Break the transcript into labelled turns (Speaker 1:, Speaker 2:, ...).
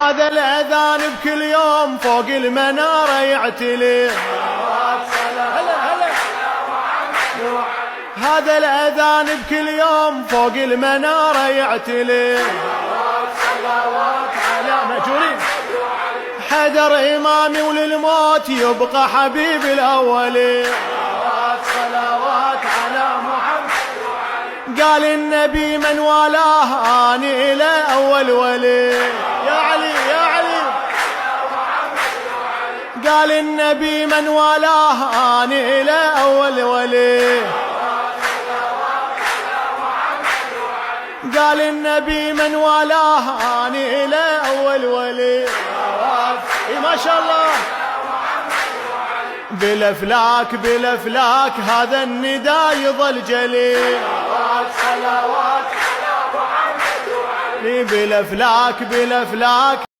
Speaker 1: هذا الأذان بكل يوم فوق المنارة يعتلي. هذا الأذان بكل يوم فوق المنارة يعتلي. صلوات على مأجورين حدر إمامي وللموت يبقى حبيب الأولي. صلوات على محمد. قال النبي من والاه آني إلى أول ولي. يا علي يا علي. قال النبي من والاه آني إلى أول ولي. قال النبي من والاه آني إلى أول ولي. ما شاء الله. بالأفلاك بالأفلاك هذا النداء يظل جلي. صلوات على محمد وعلي. بالأفلاك بالأفلاك